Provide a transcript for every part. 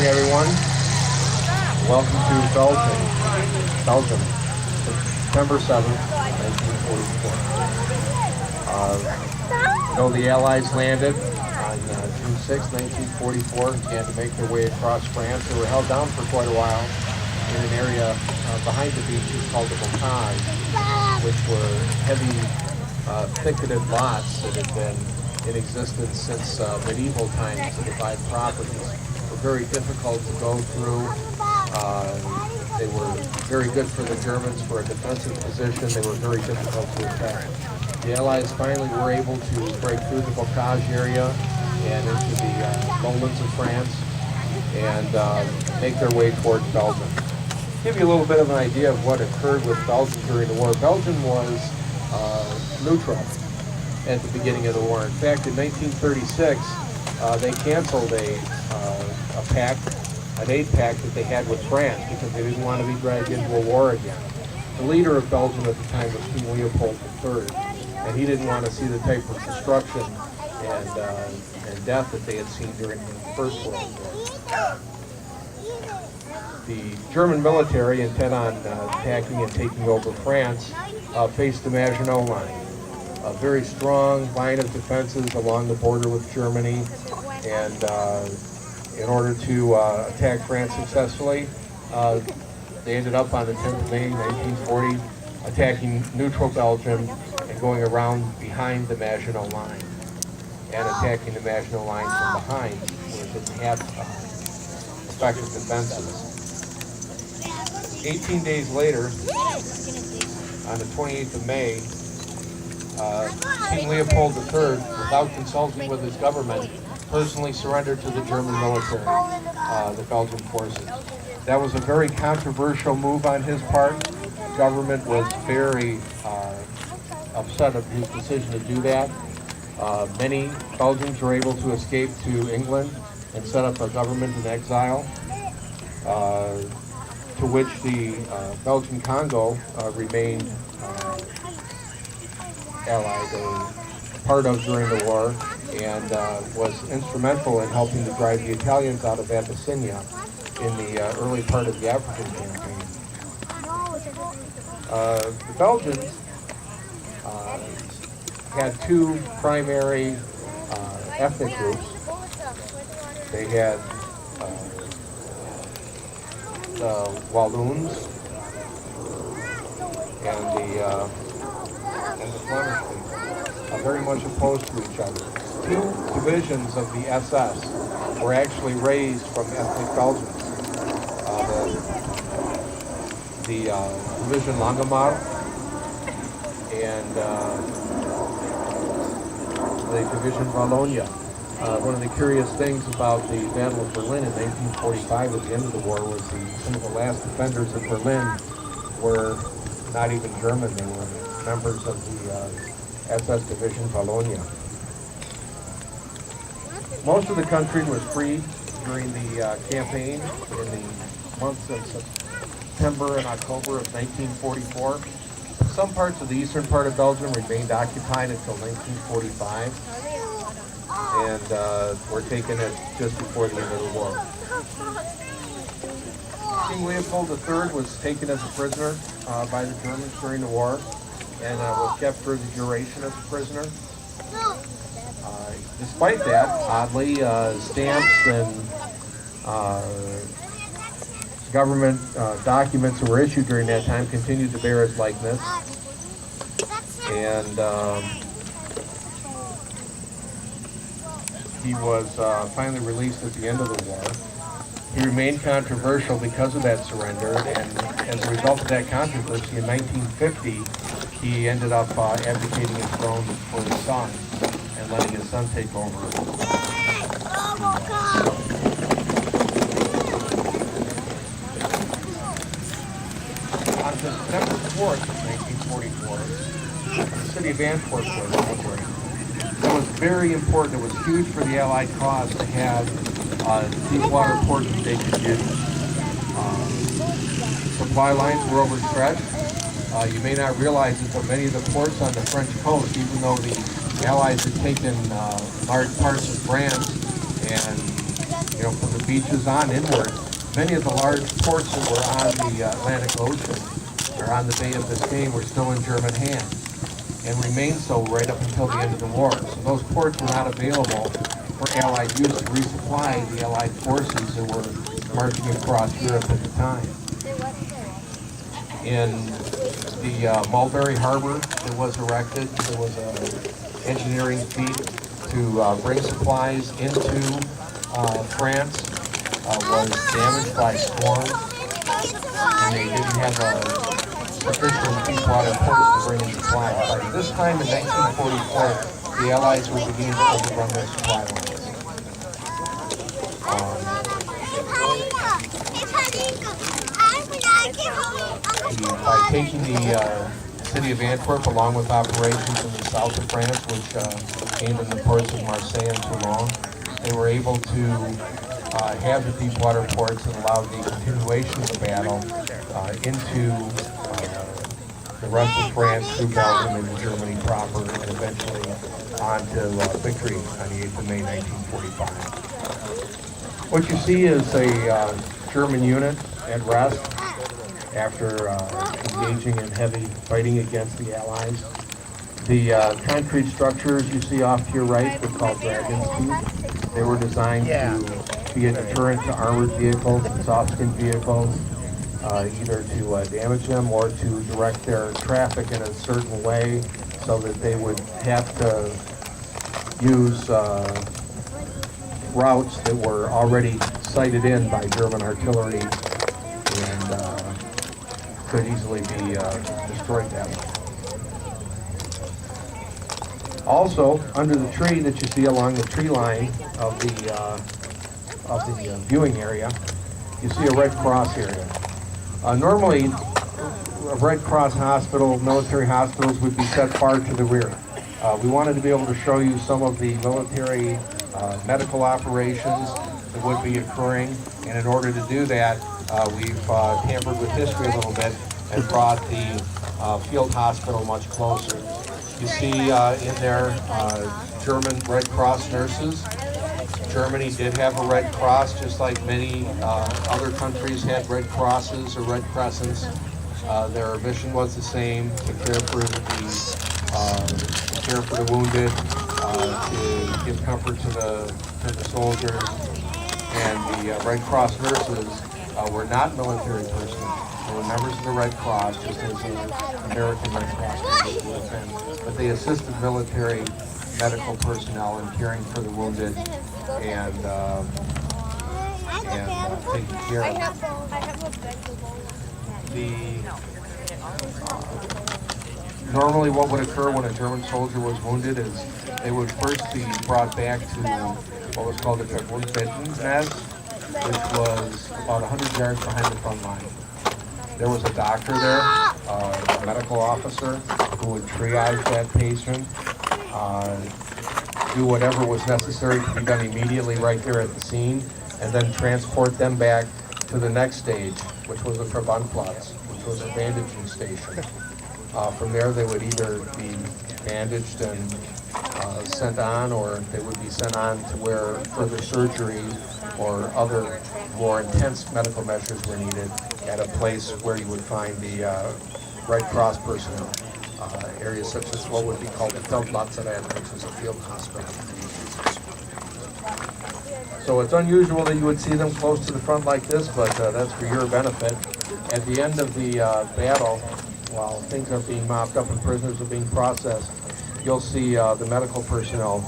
everyone. Welcome to Belgium, September 7th, 1944. The Allies landed on June 6, 1944, and began to make their way across France. They were held down for quite a while in an area behind the beaches called the Bocage, which were heavy, thicketed lots that had been in existence since medieval times to divide properties. Were very difficult to go through. They were very good for the Germans for a defensive position. They were very difficult to attack. The Allies finally were able to break through the Bocage area and into the lowlands of France and make their way toward Belgium. Give you a little bit of an idea of what occurred with Belgium during the war. Belgium was neutral at the beginning of the war. In fact, in 1936, they canceled an aid pact that they had with France because they didn't want to be dragged into a war again. The leader of Belgium at the time was King Leopold III, and he didn't want to see the type of destruction and death that they had seen during the First World War. The German military, intent on attacking and taking over France, faced the Maginot Line, a very strong line of defenses along the border with Germany, and in order to attack France successfully, they ended up on the 10th of May, 1940, attacking neutral Belgium and going around behind the Maginot Line and attacking the Maginot Line from behind, where it didn't have effective defenses. 18 days later, on the 28th of May, King Leopold III, without consulting with his government, personally surrendered to the German military, the Belgian forces. That was a very controversial move on his part. The government was very upset of his decision to do that. Many Belgians were able to escape to England and set up a government in exile, to which the Belgian Congo remained allied or part of during the war, and was instrumental in helping to drive the Italians out of Abyssinia in the early part of the African campaign. The Belgians had two primary ethnic groups. They had the Walloons and the Flemish people, very much opposed to each other. Two divisions of the SS were actually raised from ethnic Belgians. The Division Langemarck and the Division Wallonia. One of the curious things about the Battle of Berlin in 1945 at the end of the war was some of the last defenders of Berlin were not even German. They were members of the SS Division Wallonia. Most of the country was freed during the campaign in the months of September and October of 1944. Some parts of the eastern part of Belgium remained occupied until 1945 and were taken just before the end of the war. King Leopold III was taken as a prisoner by the Germans during the war and was kept for the duration as a prisoner. Despite that, oddly, stamps and government documents that were issued during that time continued to bear his likeness. And he was finally released at the end of the war. He remained controversial because of that surrender, and as a result of that controversy, in 1950, he ended up abdicating his throne for his son and letting his son take over. On September 4th, 1944, the city of Antwerp was liberated. It was very important. It was huge for the Allied cause to have deep water ports that they could use. Supply lines were overstretched. You may not realize it, but many of the ports on the French coast, even though the Allies had taken large parts of France and from the beaches on inward, many of the large ports that were on the Atlantic Ocean or on the Bay of Biscayne were still in German hands and remained so right up until the end of the war. So those ports were not available for Allied use to resupply the Allied forces that were marching across Europe at the time. In the Mulberry Harbor that was erected, there was an engineering feat to bring supplies into France, was damaged by storms, and they didn't have a sufficient deep water ports to bring in supplies. By this time in 1944, the Allies were beginning to overrun their supply lines. By taking the city of Antwerp along with operations in the south of France, which aimed in the ports of Marseille and Toulon, they were able to have the deep water ports and allow the continuation of the battle into the rest of France, through Belgium, into Germany proper, and eventually on to victory on the 8th of May 1945. What you see is a German unit at rest after engaging in heavy fighting against the Allies. The concrete structures you see off to your right were called Dragon's Teeth. They were designed to be a deterrent to armored vehicles and soft-skin vehicles, either to damage them or to direct their traffic in a certain way so that they would have to use routes that were already sighted in by German artillery and could easily be destroyed that way. Also, under the tree that you see along the tree line of the viewing area, you see a Red Cross area. Normally, a Red Cross hospital, military hospitals would be set far to the rear. We wanted to be able to show you some of the military medical operations that would be occurring, and in order to do that, we've tampered with history a little bit and brought the field hospital much closer. You see in there German Red Cross nurses. Germany did have a Red Cross, just like many other countries had Red Crosses or Red Crescents. Their mission was the same: to care for the wounded, to give comfort to the soldiers. And the Red Cross nurses were not military personnel. They were members of the Red Cross, just as the American Red Cross members would have been. But they assisted military medical personnel in caring for the wounded and taking care of them. Normally what would occur when a German soldier was wounded is they would first be brought back to what was called the Verwundbettenbett, which was about 100 yards behind the front line. There was a doctor there, a medical officer, who would triage that patient, do whatever was necessary to be done immediately right there at the scene, and then transport them back to the next stage, which was a Verbandplatz, which was a bandaging station. From there, they would either be bandaged and sent on, or they would be sent on to where further surgery or other more intense medical measures were needed at a place where you would find the Red Cross personnel. Areas such as what would be called the Feldlazarett, which was a field hospital. So it's unusual that you would see them close to the front like this, but that's for your benefit. At the end of the battle, while things are being mopped up and prisoners are being processed, you'll see the medical personnel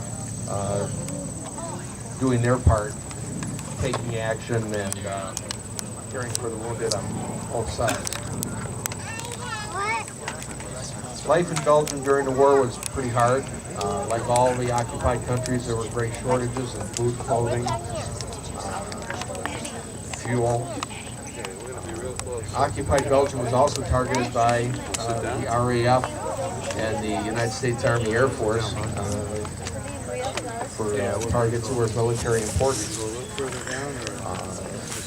doing their part, taking action and caring for the wounded on both sides. Life in Belgium during the war was pretty hard. Like all the occupied countries, there were great shortages in food, clothing, fuel. Occupied Belgium was also targeted by the RAF and the United States Army Air Force for targets that were military important.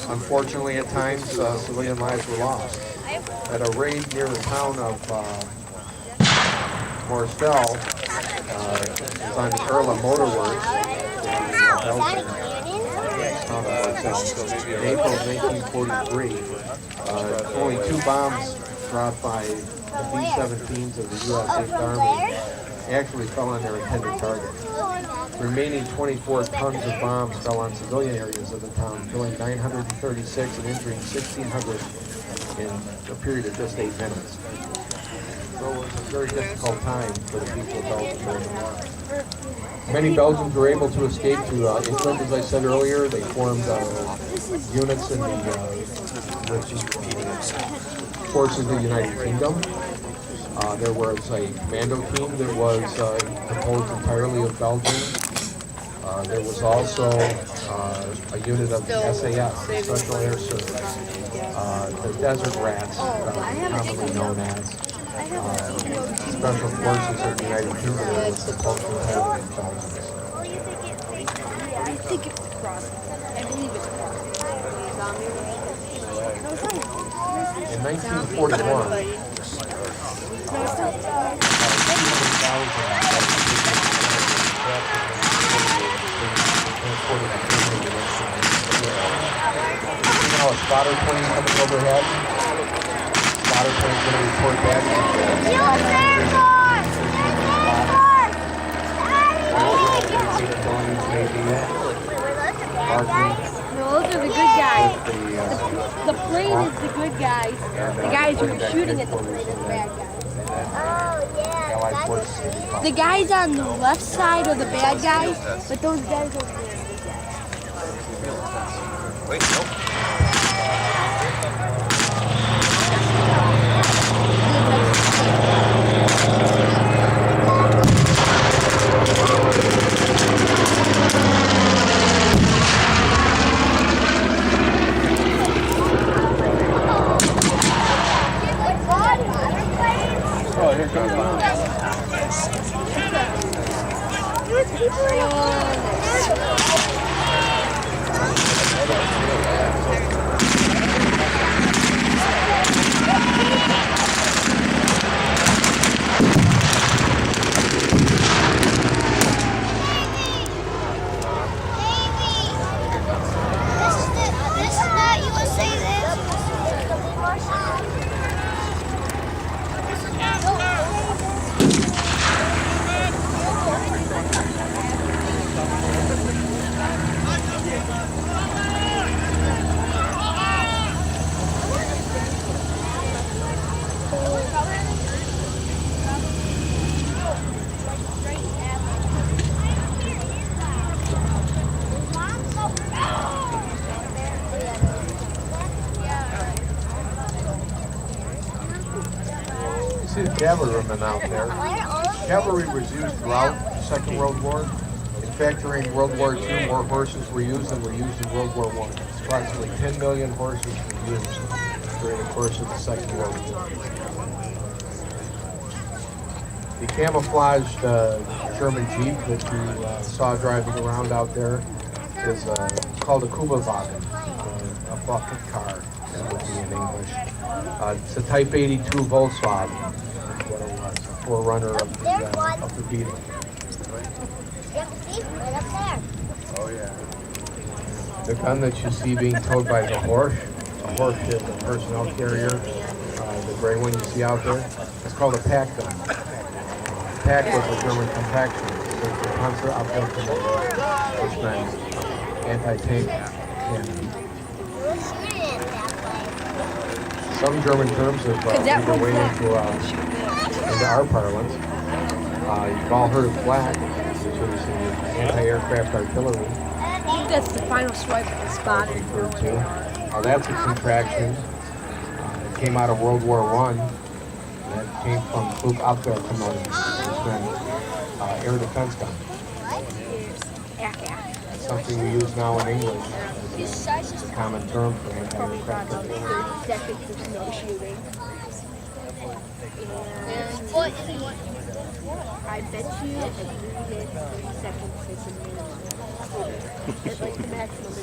Unfortunately, at times, civilian lives were lost. At a raid near the town of Morstel, it's on the Erla Motorworks in Belgium. town of Marseille. In April of 1943, only 2 bombs dropped by the B-17s of the U.S. 8th Army actually fell on their intended target. The remaining 24 tons of bombs fell on civilian areas of the town, killing 936 and injuring 1,600 in a period of just 8 minutes. So it was a very difficult time for the people of Belgium during the war. Many Belgians were able to escape to England, as I said earlier. They formed units in the forces of the United Kingdom. There was a commando team that was composed entirely of Belgians. There was also a unit of the SAS, the Special Air Service, the Desert Rats, commonly known as Special Forces of the United Kingdom, that was composed entirely of Belgians. I think it's cross. I believe it's cross. In 1941, now a spotter plane coming overhead. Spotter plane's going to report back. No, those are the good guys. The plane is the good guys. The guys who are shooting at the plane are the bad guys. The guys on the left side are the bad guys, but those guys over there are the good guys. Wait, nope. Oh, here comes one. See the cavalrymen out there. Cavalry was used throughout the Second World War. In fact, during World War II, more horses were used than were used in World War I. Approximately 10 million horses were used during the course of the Second World War. The camouflaged German Jeep that you saw driving around out there is called a Kubawagen, a bucket car, that would be in English. It's a Type 82 Volkswagen, is what it was, a forerunner of the beetle. Right up there. Oh, yeah. The gun that you see being towed by the Horsch is a personnel carrier, the gray one you see out there. It's called a pack gun. Pack was a German compaction. So it's a Panzerabwehrkommando, which meant anti-tank cannon. Some German terms have made their way into our parlance. You've all heard of flak, which is anti-aircraft artillery. I think that's the final swipe of the spot. Referred to. That's a contraction. It came out of World War I. That came from Flugabwehrkommando, which meant air defense gun. It's something we use now in English. It's a common term for anti-aircraft artillery. 30 seconds of no shooting. I bet you at 3 minutes, 30 seconds is a minute. It's like the maximum is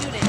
shooting.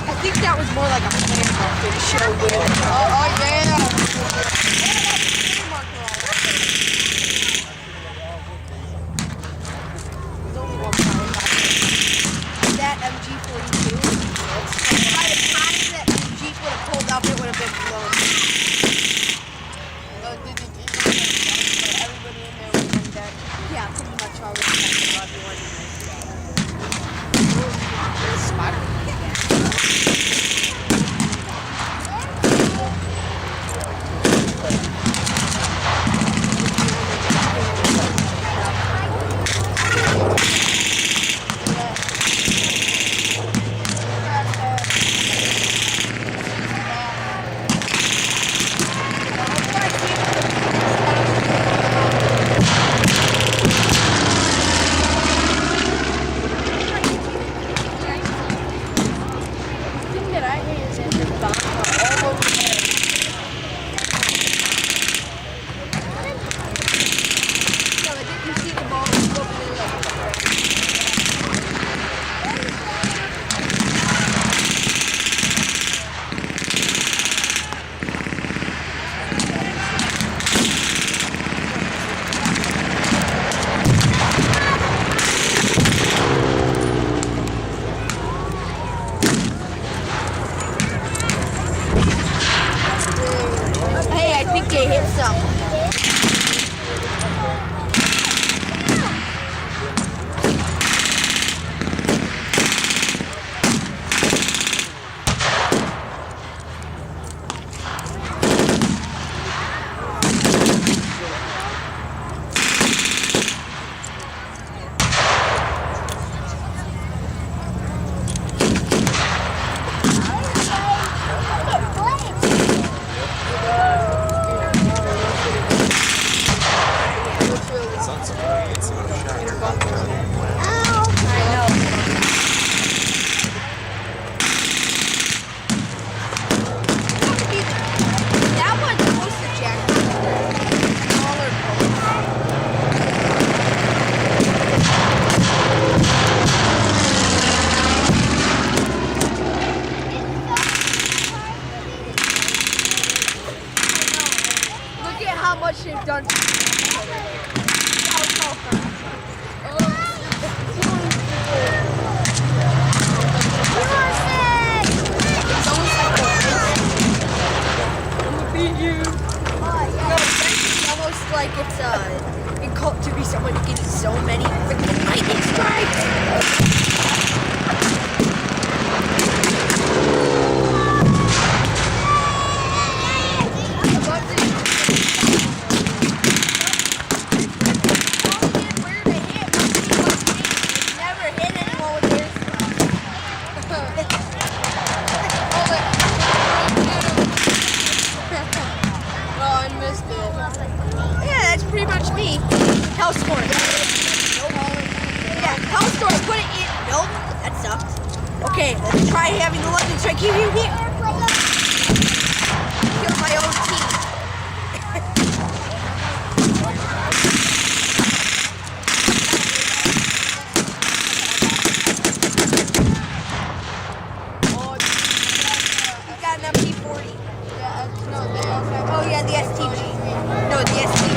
I think that was more like a plan to show where. Oh yeah. That MG42. By the time that Jeep would have pulled up, it would have been blown. Everybody in there would have been dead. Yeah, pretty much already everyone. Spider. They hit something. How much they've done. Almost like it's in cult to be someone getting so many freaking lightning strikes. Pretty much me. Tell story. Yeah, tell story. Put it in. Nope, that sucks. Okay, let's try having the lightning strike. Here. Kill my own team. We got an MP40. Oh yeah, the STG. No, the STG.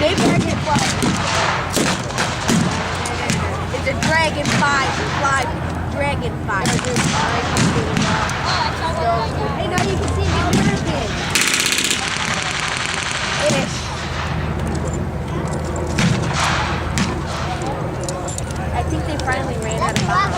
Maybe dragonfly. It's a dragonfly. Dragonfly. Hey, now you can see the American. Ish. I think they finally ran out of bombs.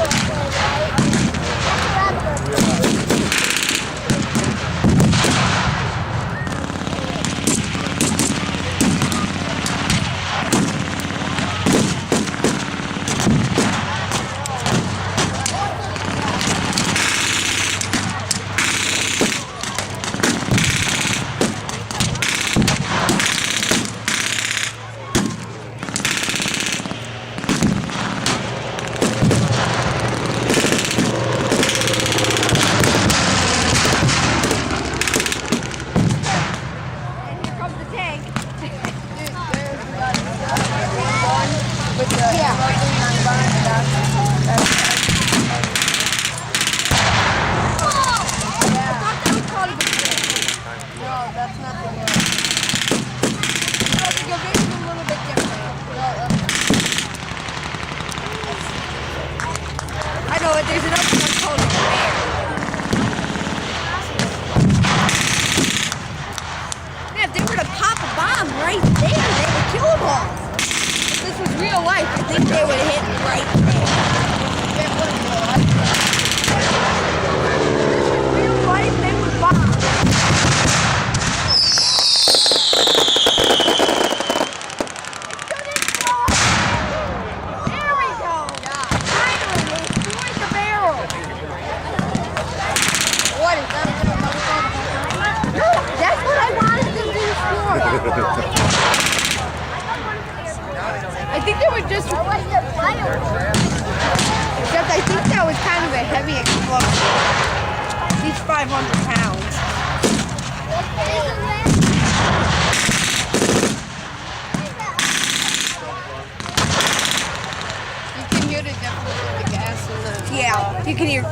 There's another one called a bear. Man, if they were to pop a bomb right there, they would kill them all. If this was real life, I think they would hit right there. If it was real life. If this was real life, they would bomb. I think they were just. Except I think that was kind of a heavy explosion. Each 500 pounds. You can hear the difference in the gas and the. Yeah, you can hear.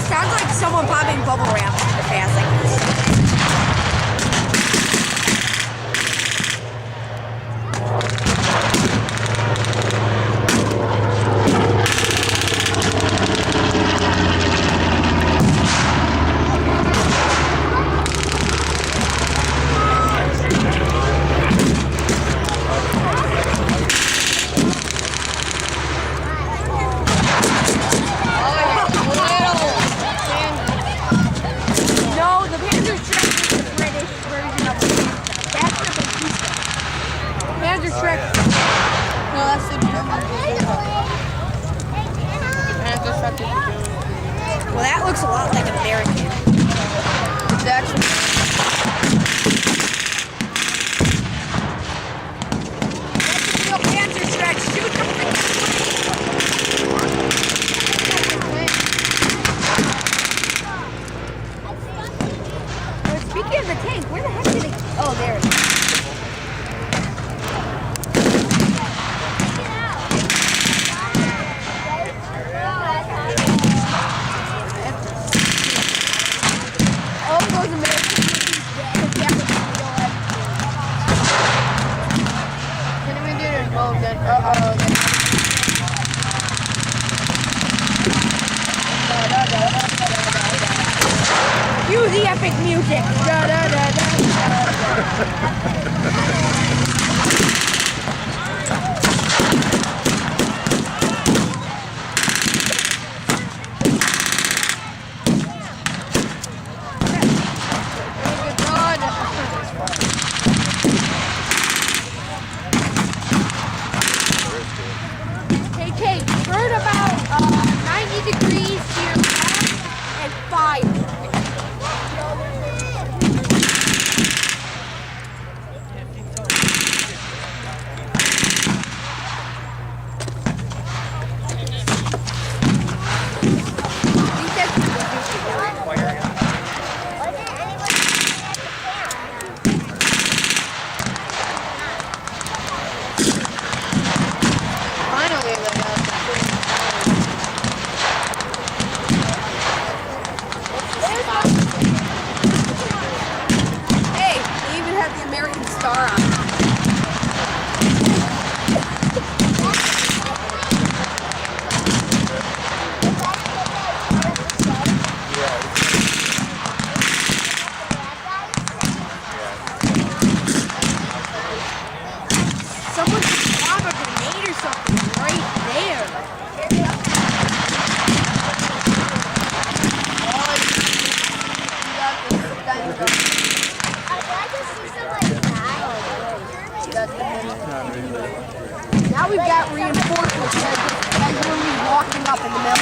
Sounds like someone popping bubble wrap in fast seconds. Well, that looks a lot like American. It's actually. That's a real Panzer Shrek. Shoot the Well, speaking of the tank, where the heck did it? Oh, there it is. Cue the epic music. Da, da, da, da, Hey, burn about 90 degrees to your left and fire. up in the middle.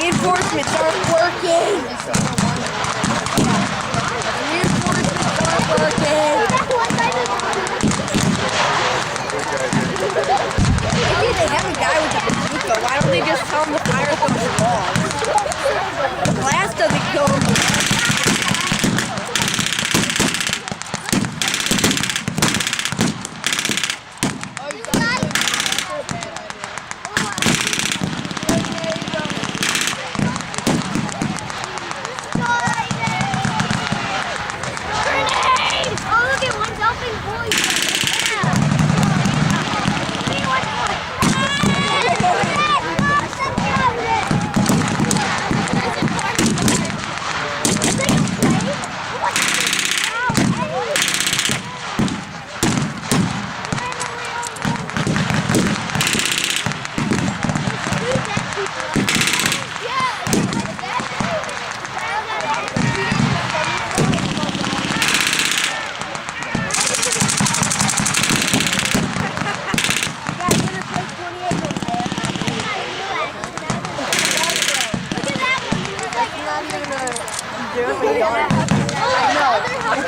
Reinforcements aren't working. Reinforcements aren't working. Maybe they have a guy with a bazooka. Why don't they just tell him to fire those walls? The blast doesn't kill him.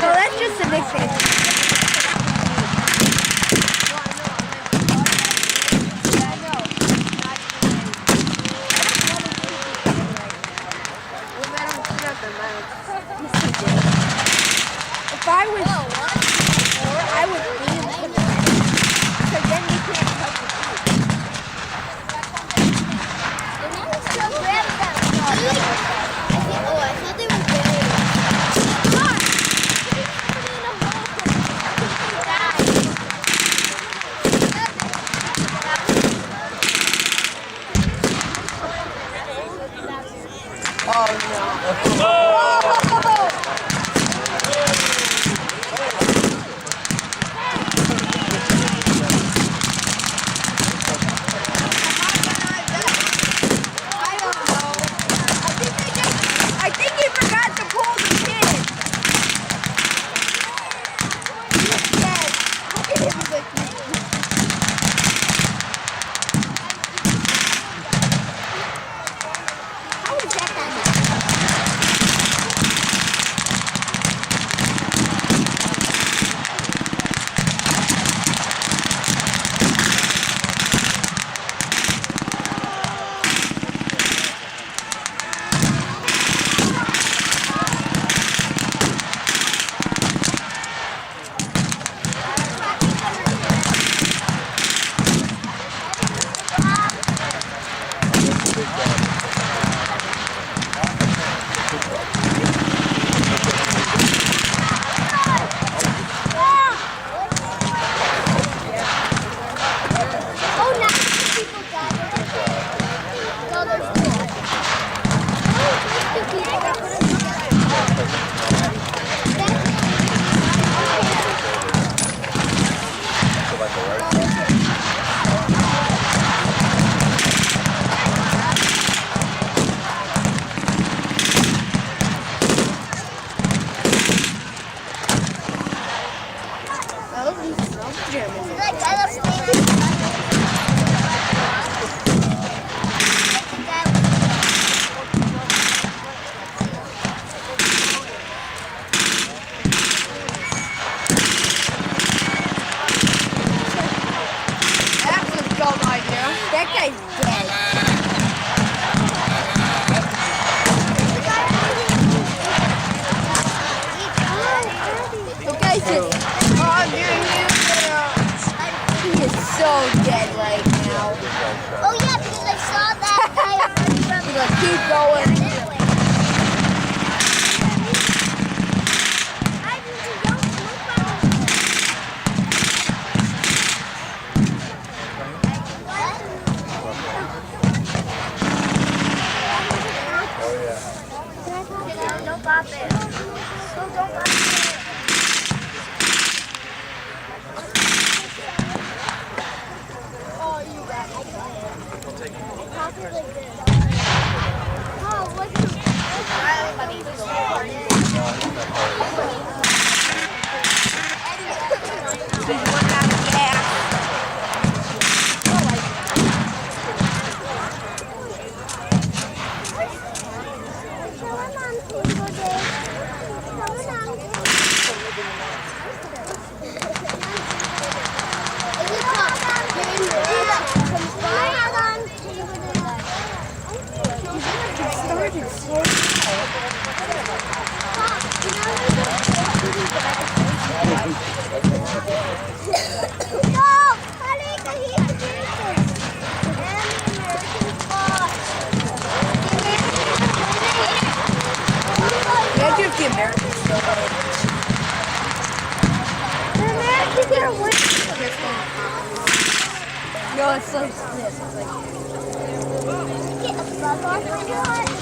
No, that's just a nickname. If I was more, I would aim for the red. Because then you can't touch the I think he forgot to pull the pin. He's dead. Look at him like how is that guy? That guy's dead. The guy's just, he is so dead right now. Oh yeah, because I saw that guy. He's like, keep going. I don't look Oh, what's the... He's running out of gas. Yeah, just the American stuff. No, it's like this. It's like Get a bug off my heart.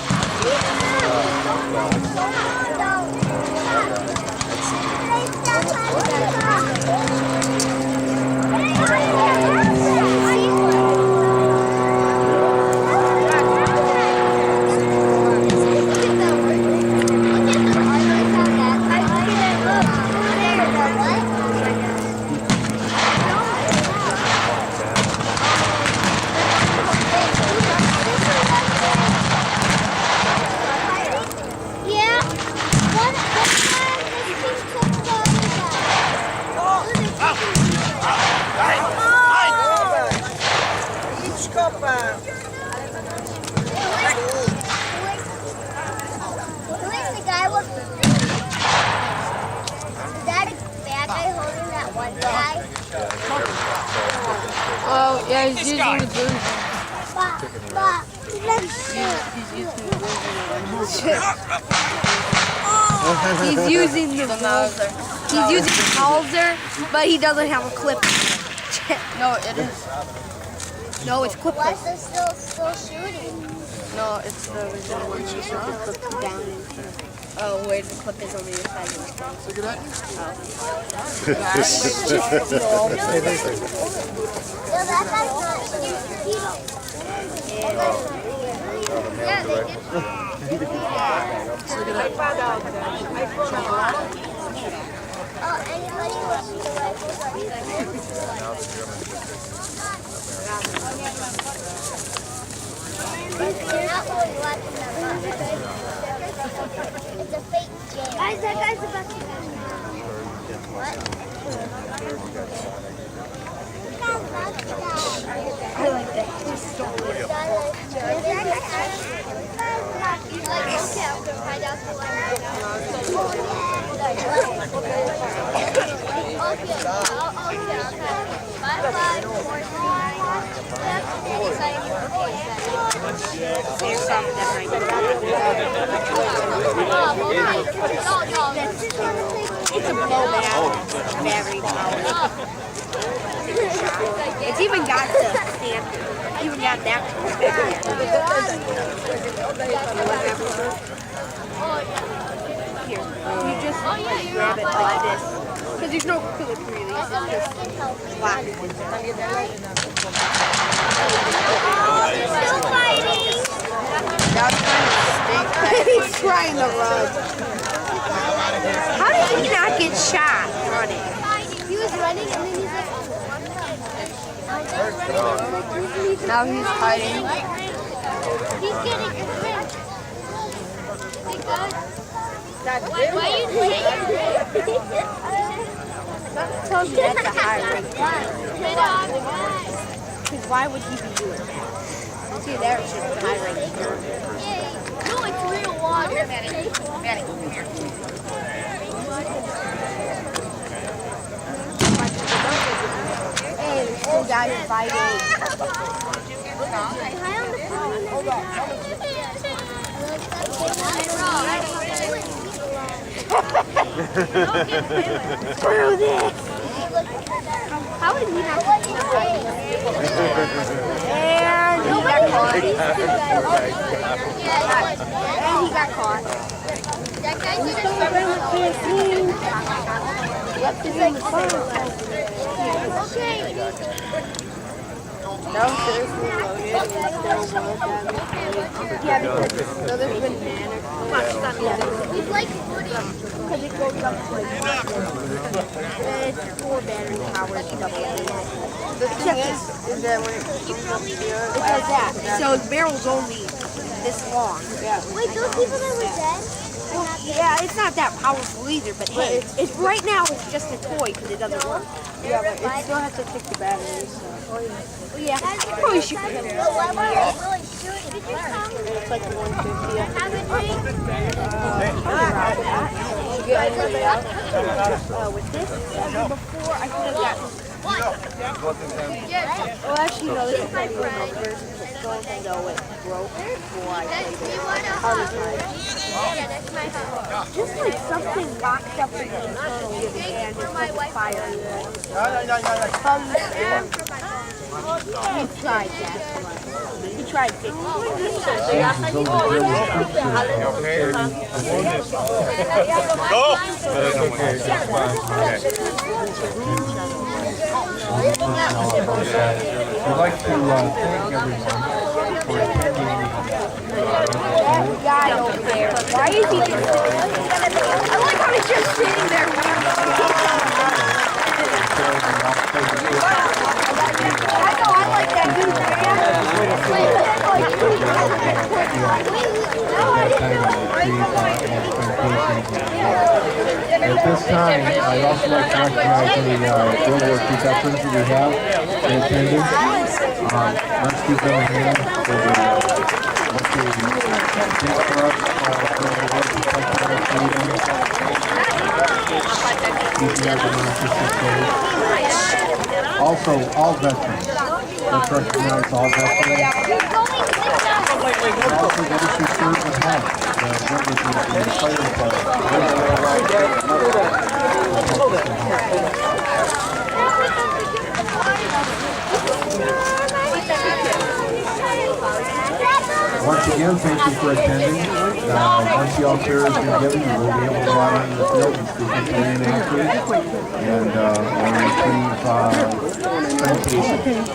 oh yeah, he's using the booze. He's using the Mauser. He's using the Mauser, but he doesn't have a clip. No, it is. No, it's clip. Why is it still shooting? No, it's the original one. She's clipped down. Oh, wait, the clip is on the other side. Look at that. No, that's not yeah, they did. Oh, anybody wants to rifles are You're not really watching them. It's a fake game. Guys, that guy's about to what? I like that. It's a blowback. Very powerful. It's even got the stamp. Even got that. Here, you just grab it like this. Because there's no clip really. It's just black. That's kind of stink. He's trying to run. How did he not get shot running? He was running and then he's like, Now he's hiding. he's getting ripped. Why are you doing Tells me that's a high rate. Because why would he be doing that? See, there's just a high rate. No, it's real water. Manny, come here. Hey, there's two guys fighting. Hold on. Screw this! How did he not get caught? And he got caught. And he got caught. That guy did Left his in the phone. Okay. Downstairs we loaded and still work on it. Yeah, because so there's been it's like 40 because it goes up like it's 4 battery powered double. The thing is that when it does that. So the barrel's only this long. Yeah. Wait, those people that were dead? Well, yeah, it's not that powerful either, but hey, it's right now it's just a toy because it doesn't work. Yeah, but it still has to take the batteries. So. Yeah, you probably should get it. But why were they really shooting? Did you come? It's like 150. Haven't we? You get anybody else? With this, before I could have gotten. What? Well, actually, no, this is my friend. The only thing though, it broke before I That's could me, what have. else? Yeah, that's my house. Just like something locked up in the internal and it's like a fire. He tried that. He tried fixing it. We'd like to thank everyone for attending. That guy over there, why is he just I like how he's just sitting there. I know, I like that dude, At this time, I'd also like to recognize any World War II veterans that we have in attendance. Let's give them a hand for the also, all veterans. Let's recognize all veterans. And also those who serve at home. The villages and the fire Once again, thank you for attending. Once the altar has been given, you will be able to go out on the field and speak to the reenactors and receive presentations.